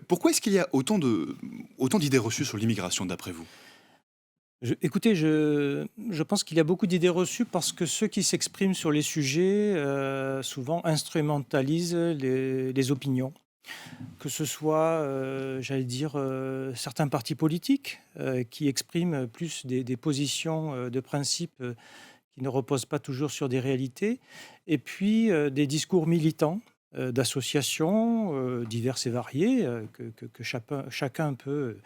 Pourquoi est-ce qu'il y a autant d'idées reçues sur l'immigration, d'après vous? Écoutez, je pense qu'il y a beaucoup d'idées reçues parce que ceux qui s'expriment sur les sujets, souvent instrumentalisent les opinions. Que ce soit, j'allais dire, certains partis politiques, qui expriment plus des positions, de principe, qui ne reposent pas toujours sur des réalités et puis, des discours militants, d'associations, diverses et variées, que chacun peut,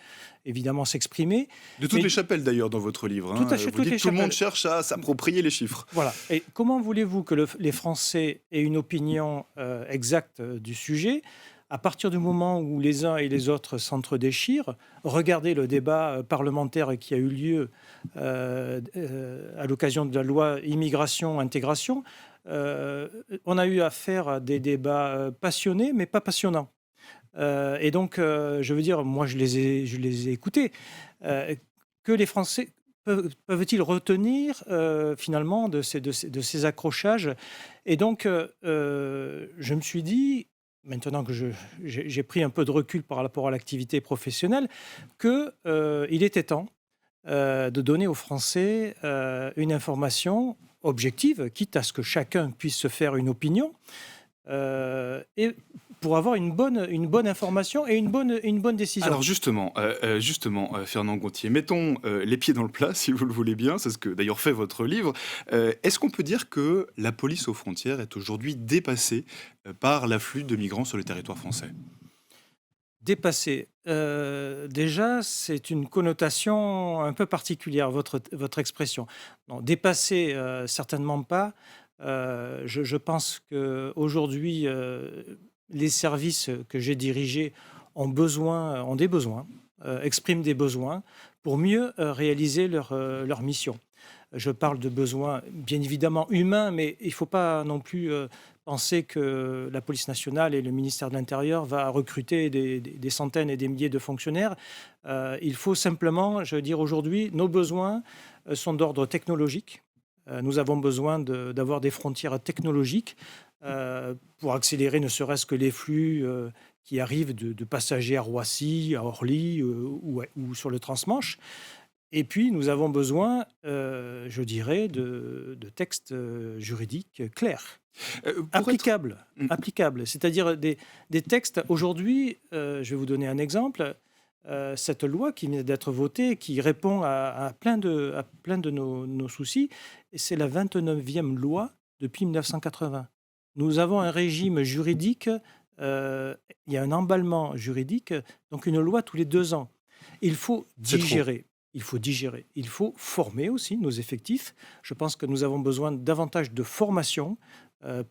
évidemment s'exprimer. De toutes Mais les chapelles d'ailleurs dans votre livre, tout hein, à fait, vous toutes dites les que tout le monde chapelles. cherche à s'approprier les chiffres. Voilà. Et comment voulez-vous que les Français aient une opinion exacte du sujet à partir du moment où les uns et les autres s'entre-déchirent? Regardez le débat parlementaire qui a eu lieu à l'occasion de la loi immigration-intégration. On a eu affaire à des débats passionnés, mais pas passionnants. Et donc, je veux dire, moi, je les ai écoutés. Euh, que les Français peuvent-ils retenir finalement de ces accrochages? Et donc, je me suis dit, maintenant que j'ai pris un peu de recul par rapport à l'activité professionnelle, que il était temps de donner aux Français une information objective, quitte à ce que chacun puisse se faire une opinion, et pour avoir une bonne information et une bonne décision. Alors justement, Fernand Gontier, mettons les pieds dans le plat, si vous le voulez bien, c'est ce que d'ailleurs fait votre livre. Est-ce qu'on peut dire que la police aux frontières est aujourd'hui dépassée par l'afflux de migrants sur le territoire français? Dépassé, déjà, c'est une connotation un peu particulière, votre expression. Non, dépassé, certainement pas. Je pense qu'aujourd'hui, les services que j'ai dirigés ont des besoins, expriment des besoins pour mieux, réaliser leur mission. Je parle de besoins bien évidemment humains, mais il ne faut pas non plus, penser que la police nationale et le ministère de l'intérieur va recruter des centaines et des milliers de fonctionnaires. Il faut simplement, je veux dire aujourd'hui, nos besoins, sont d'ordre technologique. Nous avons besoin d'avoir des frontières technologiques, pour accélérer ne serait-ce que les flux, qui arrivent de passagers à Roissy, à Orly, ou sur le transmanche. Et puis, nous avons besoin, je dirais, de textes juridiques clairs, Pour être... applicables, Mm. applicables. C'est-à-dire des textes. Aujourd'hui, je vais vous donner un exemple. Cette loi qui vient d'être votée, qui répond à plein de nos soucis, et c'est la 29e loi depuis 1980. Nous avons un régime juridique, il y a un emballement juridique, donc une loi tous les 2 ans. Il faut C'est trop. digérer. Il faut digérer. Il faut former aussi nos effectifs. Je pense que nous avons besoin davantage de formation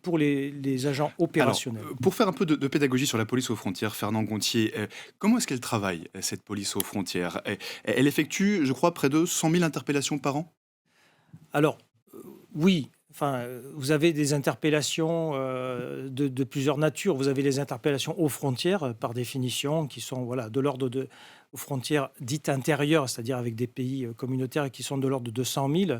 pour les agents Alors, opérationnels. pour faire un peu de pédagogie sur la police aux frontières, Fernand Gontier, comment est-ce qu'elle travaille, cette police aux frontières? Elle effectue, je crois, près de 100 000 interpellations par an? Alors, oui, enfin, vous avez des interpellations de plusieurs natures. Vous avez les interpellations aux frontières, par définition, qui sont voilà, de l'ordre aux frontières dites intérieures, c'est-à-dire avec des pays communautaires qui sont de l'ordre de 200 000.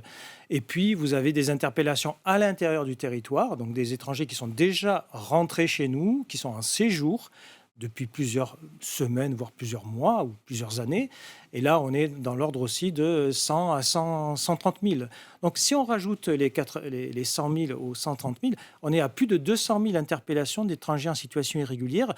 Et puis, vous avez des interpellations à l'intérieur du territoire, donc des étrangers qui sont déjà rentrés chez nous, qui sont en séjour depuis plusieurs semaines, voire plusieurs mois ou plusieurs années. Et là, on est dans l'ordre aussi de 100 à 100, 130 000. Donc, si on rajoute les 100 000 aux 130 000, on est à plus de 200 000 interpellations d'étrangers en situation irrégulière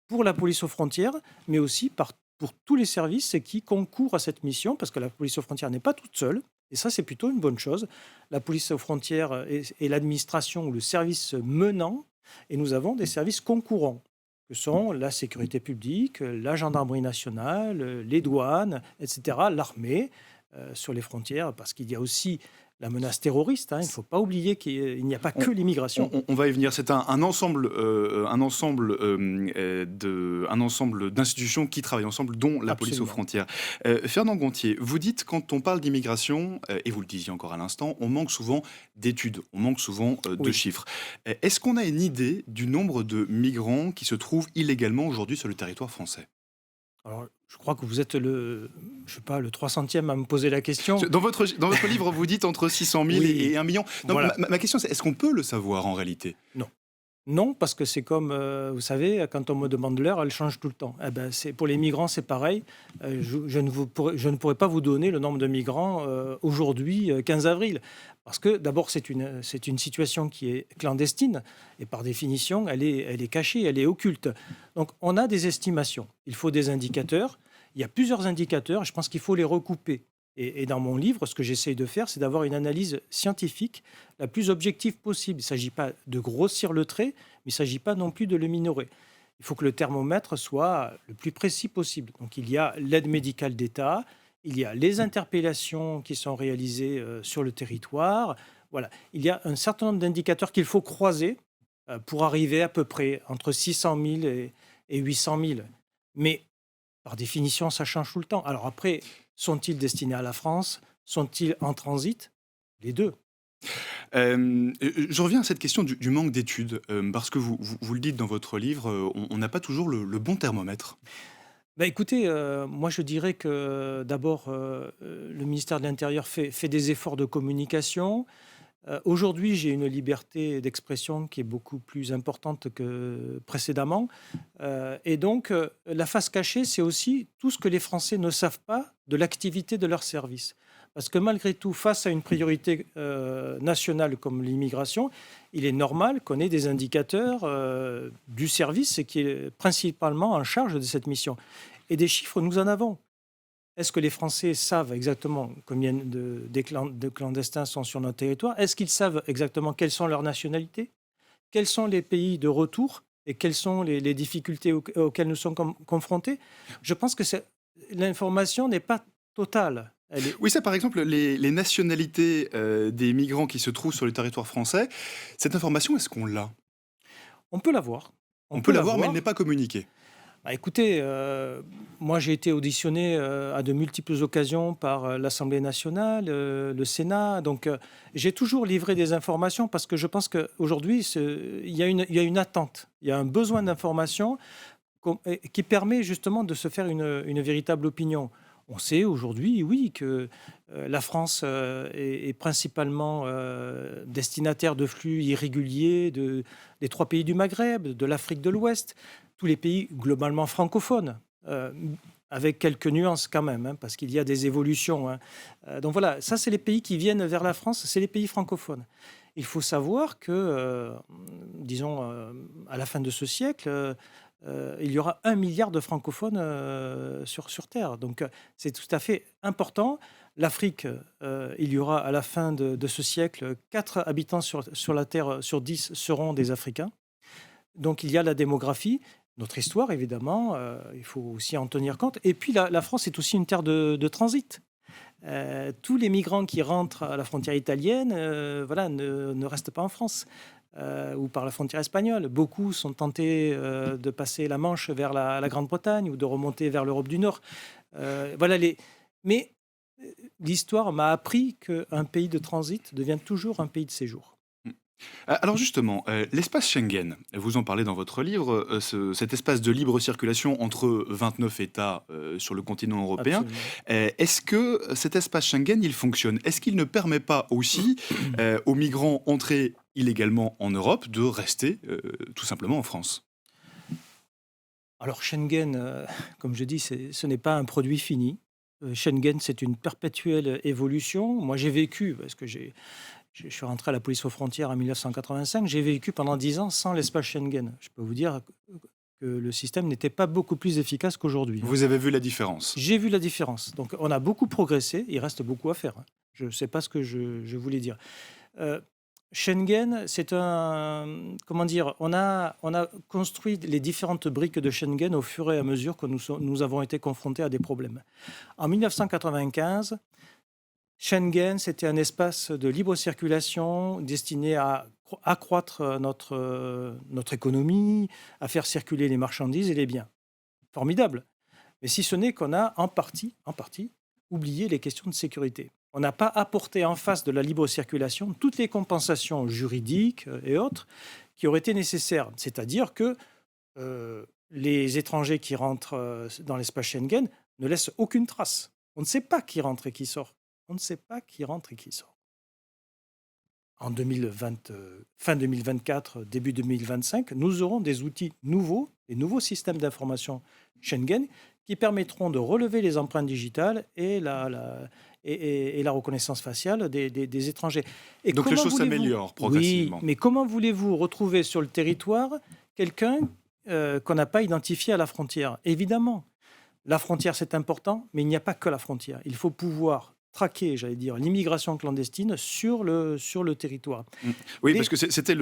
pour la police aux frontières, mais aussi pour tous les services qui concourent à cette mission, parce que la police aux frontières n'est pas toute seule. Et ça, c'est plutôt une bonne chose. La police aux frontières est l'administration ou le service menant, et nous avons des services concurrents que sont la sécurité publique, la gendarmerie nationale, les douanes, etc., l'armée sur les frontières, parce qu'il y a aussi la menace terroriste, hein. Il ne faut pas oublier qu'il n'y a pas que l'immigration. On va y venir. C'est un ensemble d'institutions qui travaillent ensemble, dont la police aux Absolument. frontières. Fernand Gontier, vous dites quand on parle d'immigration, et vous le disiez encore à l'instant, on manque souvent d'études, on manque souvent de Oui. chiffres. Est-ce qu'on a une idée du nombre de migrants qui se trouvent illégalement aujourd'hui sur le territoire français? Alors, je crois que vous êtes je sais pas, le 300e à me poser la question. Dans votre livre, vous dites entre 600 000 Oui, et 1 million. Donc voilà. ma question, c'est est-ce qu'on peut le savoir en réalité? Non. Non, parce que c'est comme, vous savez, quand on me demande l'heure, elle change tout le temps. Eh ben, pour les migrants, c'est pareil. Je ne pourrais pas vous donner le nombre de migrants aujourd'hui, 15 avril. Parce que d'abord, c'est une situation qui est clandestine et par définition, elle est cachée, elle est occulte. Donc, on a des estimations. Il faut des indicateurs. Il y a plusieurs indicateurs. Je pense qu'il faut les recouper. Et dans mon livre, ce que j'essaye de faire, c'est d'avoir une analyse scientifique la plus objective possible. Il ne s'agit pas de grossir le trait, mais il ne s'agit pas non plus de le minorer. Il faut que le thermomètre soit le plus précis possible. Donc il y a l'aide médicale d'État, il y a les interpellations qui sont réalisées sur le territoire. Voilà, il y a un certain nombre d'indicateurs qu'il faut croiser pour arriver à peu près entre 600 000 et 800 000. Mais par définition, ça change tout le temps. Alors après, sont-ils destinés à la France? Sont-ils en transit? Les deux. Je reviens à cette question du manque d'études, parce que vous le dites dans votre livre, on n'a pas toujours le bon thermomètre. Bah, écoutez, moi je dirais que d'abord, le ministère de l'Intérieur fait des efforts de communication. Aujourd'hui, j'ai une liberté d'expression qui est beaucoup plus importante que précédemment. Et donc, la face cachée, c'est aussi tout ce que les Français ne savent pas de l'activité de leur service. Parce que malgré tout, face à une priorité nationale comme l'immigration, il est normal qu'on ait des indicateurs du service qui est principalement en charge de cette mission. Et des chiffres, nous en avons. Est-ce que les Français savent exactement combien de clandestins sont sur notre territoire? Est-ce qu'ils savent exactement quelles sont leurs nationalités? Quels sont les pays de retour et quelles sont les difficultés auxquelles nous sommes confrontés? Je pense que l'information n'est pas totale. Elle est, Oui, ça, par exemple, les nationalités, des migrants qui se trouvent sur le territoire français, cette information, est-ce qu'on l'a? on peut l'avoir. On On peut peut l'avoir, mais elle l'avoir. n'est pas communiquée. Bah, écoutez, moi j'ai été auditionné à de multiples occasions par l'Assemblée nationale, le Sénat. Donc j'ai toujours livré des informations parce que je pense qu'aujourd'hui, il y a une attente, il y a un besoin d'information qui permet justement de se faire une véritable opinion. On sait aujourd'hui, oui, que la France est principalement destinataire de flux irréguliers des trois pays du Maghreb, de l'Afrique de l'Ouest, tous les pays globalement francophones, avec quelques nuances quand même, hein, parce qu'il y a des évolutions, hein. Donc voilà, ça c'est les pays qui viennent vers la France, c'est les pays francophones. Il faut savoir que, disons, à la fin de ce siècle, il y aura 1 milliard de francophones sur Terre. Donc, c'est tout à fait important. L'Afrique, il y aura à la fin de ce siècle 4 habitants sur la Terre sur 10 seront des Africains. Donc, il y a la démographie, notre histoire, évidemment, il faut aussi en tenir compte. Et puis, la France est aussi une terre de transit. Tous les migrants qui rentrent à la frontière italienne voilà, ne restent pas en France ou par la frontière espagnole. Beaucoup sont tentés de passer la Manche vers la Grande-Bretagne ou de remonter vers l'Europe du Nord. Voilà Mais l'histoire m'a appris qu'un pays de transit devient toujours un pays de séjour. Mmh. Alors justement, l'espace Schengen, vous en parlez dans votre livre, cet espace de libre circulation entre 29 États, sur le continent européen. Absolument. Est-ce que cet espace Schengen, il fonctionne? Est-ce qu'il ne permet pas aussi, aux migrants entrés illégalement en Europe de rester, tout simplement en France? Alors Schengen, comme je dis, ce n'est pas un produit fini. Schengen, c'est une perpétuelle évolution. Moi, j'ai vécu, parce que je suis rentré à la police aux frontières en 1985, j'ai vécu pendant 10 ans sans l'espace Schengen. Je peux vous dire que le système n'était pas beaucoup plus efficace qu'aujourd'hui, hein. Vous avez vu la différence? J'ai vu la différence. Donc on a beaucoup progressé, il reste beaucoup à faire, hein. Je ne sais pas ce que je voulais dire. Euh, Schengen, c'est un. Comment dire? On a construit les différentes briques de Schengen au fur et à mesure que nous avons été confrontés à des problèmes. En 1995, Schengen, c'était un espace de libre circulation destiné à accroître notre économie, à faire circuler les marchandises et les biens. Formidable. Mais si ce n'est qu'on a en partie, oublié les questions de sécurité. On n'a pas apporté en face de la libre circulation toutes les compensations juridiques et autres qui auraient été nécessaires. C'est-à-dire que les étrangers qui rentrent dans l'espace Schengen ne laissent aucune trace. On ne sait pas qui rentre et qui sort. On ne sait pas qui rentre et qui sort. en 2020, fin 2024, début 2025, nous aurons des outils nouveaux, des nouveaux systèmes d'information Schengen qui permettront de relever les empreintes digitales et la reconnaissance faciale des étrangers. Et Donc les comment choses voulez-vous, s'améliorent oui, progressivement. mais comment voulez-vous retrouver sur le territoire quelqu'un qu'on n'a pas identifié à la frontière? Évidemment, la frontière, c'est important, mais il n'y a pas que la frontière. Il faut pouvoir traquer, j'allais dire, l'immigration clandestine sur le territoire. Mmh. Oui, parce Des- que c'était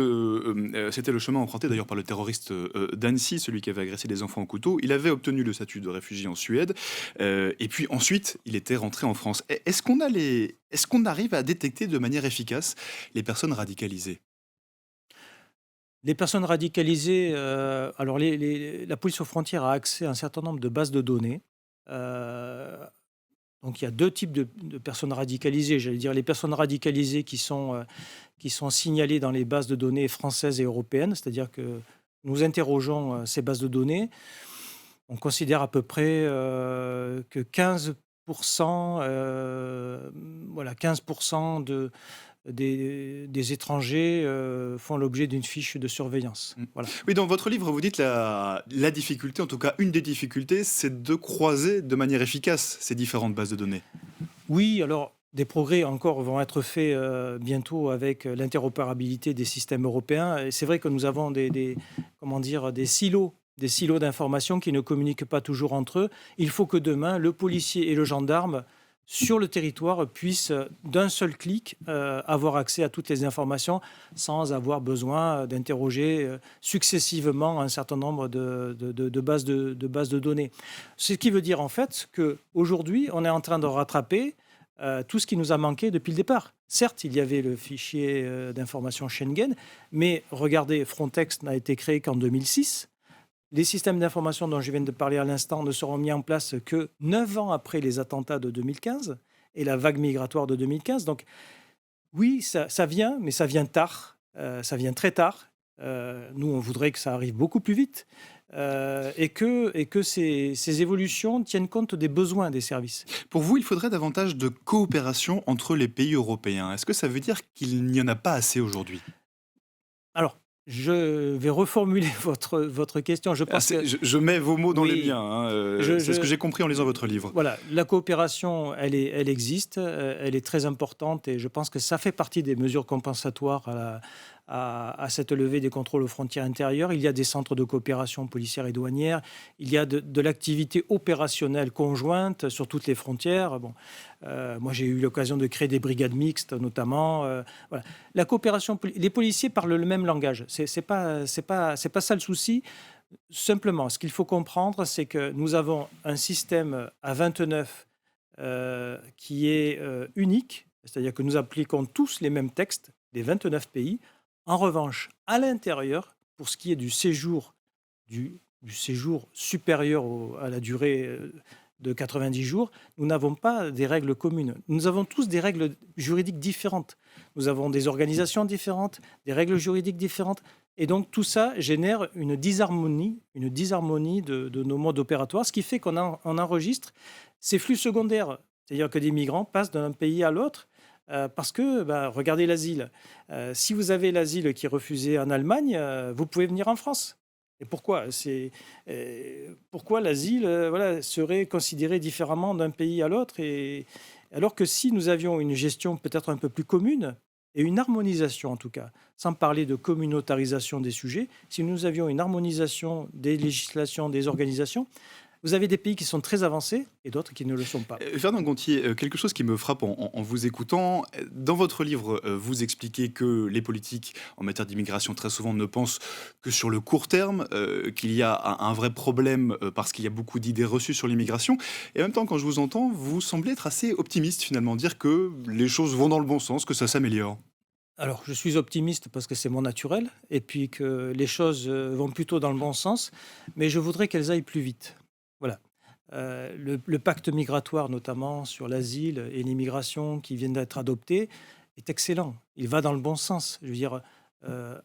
le chemin emprunté d'ailleurs par le terroriste, d'Annecy, celui qui avait agressé des enfants au couteau. Il avait obtenu le statut de réfugié en Suède, et puis ensuite, il était rentré en France. Est-ce qu'on arrive à détecter de manière efficace les personnes radicalisées? Les personnes radicalisées, alors la police aux frontières a accès à un certain nombre de bases de données. Euh, donc il y a deux types de personnes radicalisées. J'allais dire les personnes radicalisées qui sont signalées dans les bases de données françaises et européennes, c'est-à-dire que nous interrogeons ces bases de données. On considère à peu près que 15%, voilà, 15% des étrangers font l'objet d'une fiche de surveillance. Mmh. Voilà. Oui, dans votre livre, vous dites la difficulté, en tout cas une des difficultés, c'est de croiser de manière efficace ces différentes bases de données. Oui, alors des progrès encore vont être faits bientôt avec l'interopérabilité des systèmes européens. Et c'est vrai que nous avons comment dire, des silos d'information qui ne communiquent pas toujours entre eux. Il faut que demain, le policier et le gendarme sur le territoire puissent d'un seul clic avoir accès à toutes les informations sans avoir besoin d'interroger successivement un certain nombre de bases de données. Ce qui veut dire en fait qu'aujourd'hui, on est en train de rattraper tout ce qui nous a manqué depuis le départ. Certes, il y avait le fichier d'information Schengen, mais regardez, Frontex n'a été créé qu'en 2006. Les systèmes d'information dont je viens de parler à l'instant ne seront mis en place que 9 ans après les attentats de 2015 et la vague migratoire de 2015. Donc oui, ça vient, mais ça vient tard, ça vient très tard. Nous, on voudrait que ça arrive beaucoup plus vite et que ces évolutions tiennent compte des besoins des services. Pour vous, il faudrait davantage de coopération entre les pays européens. Est-ce que ça veut dire qu'il n'y en a pas assez aujourd'hui? Alors, je vais reformuler votre question. Je Ah, pense que je mets vos mots dans les oui, miens, hein, je, c'est ce que je- j'ai compris en lisant votre livre. voilà, la coopération, elle existe, elle est très importante et je pense que ça fait partie des mesures compensatoires à cette levée des contrôles aux frontières intérieures. Il y a des centres de coopération policière et douanière, il y a de l'activité opérationnelle conjointe sur toutes les frontières. Bon, moi, j'ai eu l'occasion de créer des brigades mixtes, notamment. Voilà. La coopération, les policiers parlent le même langage. C'est pas ça le souci. Simplement, ce qu'il faut comprendre, c'est que nous avons un système à 29 qui est unique, c'est-à-dire que nous appliquons tous les mêmes textes des 29 pays. En revanche, à l'intérieur, pour ce qui est du séjour supérieur à la durée de 90 jours, nous n'avons pas des règles communes. Nous avons tous des règles juridiques différentes. Nous avons des organisations différentes, des règles juridiques différentes. Et donc tout ça génère une disharmonie de nos modes opératoires, ce qui fait on enregistre ces flux secondaires. C'est-à-dire que des migrants passent d'un pays à l'autre parce que, bah, regardez l'asile. Si vous avez l'asile qui est refusé en Allemagne, vous pouvez venir en France. Et pourquoi pourquoi l'asile voilà, serait considéré différemment d'un pays à l'autre alors que si nous avions une gestion peut-être un peu plus commune et une harmonisation en tout cas, sans parler de communautarisation des sujets, si nous avions une harmonisation des législations, des organisations, vous avez des pays qui sont très avancés et d'autres qui ne le sont pas. Fernand Gontier, quelque chose qui me frappe en vous écoutant, dans votre livre, vous expliquez que les politiques en matière d'immigration très souvent ne pensent que sur le court terme, qu'il y a un vrai problème parce qu'il y a beaucoup d'idées reçues sur l'immigration. Et en même temps, quand je vous entends, vous semblez être assez optimiste finalement, dire que les choses vont dans le bon sens, que ça s'améliore. Alors, je suis optimiste parce que c'est mon naturel et puis que les choses vont plutôt dans le bon sens, mais je voudrais qu'elles aillent plus vite. Voilà. Le pacte migratoire, notamment sur l'asile et l'immigration qui viennent d'être adoptés, est excellent. Il va dans le bon sens. Je veux dire,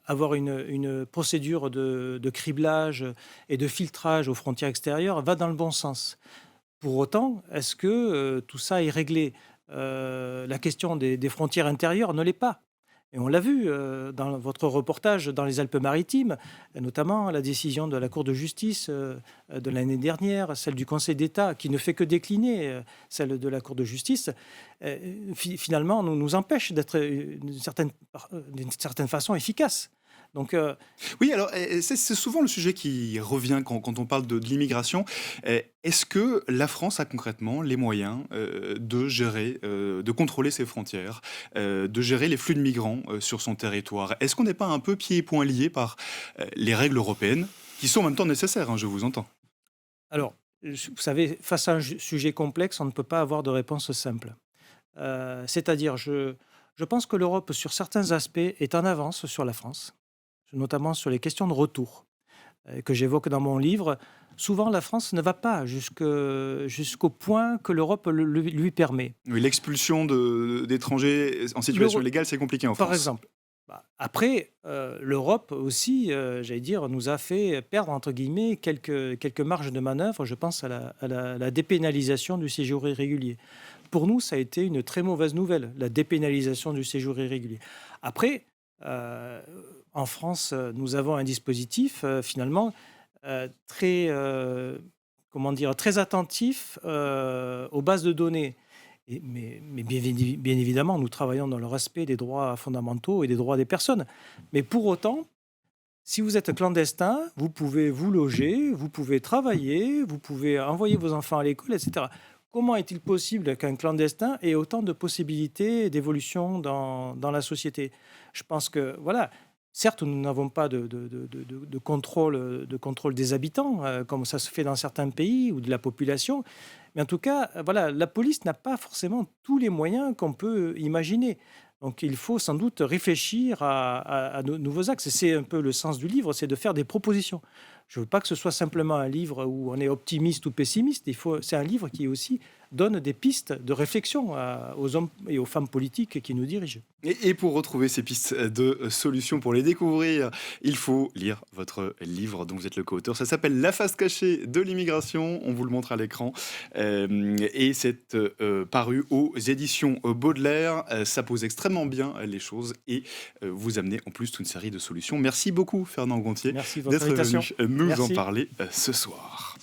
avoir une procédure de criblage et de filtrage aux frontières extérieures va dans le bon sens. Pour autant, est-ce que tout ça est réglé? La question des frontières intérieures ne l'est pas. Et on l'a vu dans votre reportage dans les Alpes-Maritimes, notamment la décision de la Cour de justice de l'année dernière, celle du Conseil d'État, qui ne fait que décliner celle de la Cour de justice, finalement nous empêche d'être d'une certaine façon efficace. Donc, Oui, alors c'est souvent le sujet qui revient quand on parle de l'immigration. Est-ce que la France a concrètement les moyens de gérer, de contrôler ses frontières, de gérer les flux de migrants sur son territoire? Est-ce qu'on n'est pas un peu pieds et poings liés par les règles européennes, qui sont en même temps nécessaires, hein, je vous entends? alors, vous savez, face à un sujet complexe, on ne peut pas avoir de réponse simple. C'est-à-dire, je pense que l'Europe, sur certains aspects, est en avance sur la France, notamment sur les questions de retour que j'évoque dans mon livre. Souvent, la France ne va pas jusqu'au point que l'Europe lui permet. Oui, l'expulsion d'étrangers en situation L'Euro- illégale, c'est compliqué en Par France. exemple, bah, après, l'Europe aussi, j'allais dire, nous a fait perdre, entre guillemets, quelques marges de manœuvre. Je pense à la dépénalisation du séjour irrégulier. Pour nous, ça a été une très mauvaise nouvelle, la dépénalisation du séjour irrégulier. Après, euh, en France, nous avons un dispositif, finalement, très, comment dire, très attentif aux bases de données. Mais bien évidemment, nous travaillons dans le respect des droits fondamentaux et des droits des personnes. Mais pour autant, si vous êtes clandestin, vous pouvez vous loger, vous pouvez travailler, vous pouvez envoyer vos enfants à l'école, etc. Comment est-il possible qu'un clandestin ait autant de possibilités d'évolution dans la société? Je pense que, voilà, certes, nous n'avons pas de contrôle des habitants, comme ça se fait dans certains pays, ou de la population, mais en tout cas, voilà, la police n'a pas forcément tous les moyens qu'on peut imaginer. Donc il faut sans doute réfléchir à de nouveaux axes. Et c'est un peu le sens du livre, c'est de faire des propositions. Je ne veux pas que ce soit simplement un livre où on est optimiste ou pessimiste. C'est un livre qui aussi donne des pistes de réflexion aux hommes et aux femmes politiques qui nous dirigent. Et pour retrouver ces pistes de solutions, pour les découvrir, il faut lire votre livre dont vous êtes le co-auteur. Ça s'appelle La face cachée de l'immigration. On vous le montre à l'écran. Et c'est paru aux éditions Baudelaire. Ça pose extrêmement bien les choses et vous amenez en plus toute une série de solutions. Merci beaucoup, Fernand Gontier, Merci de votre d'être venu invitation. nous en Merci. parler ce soir.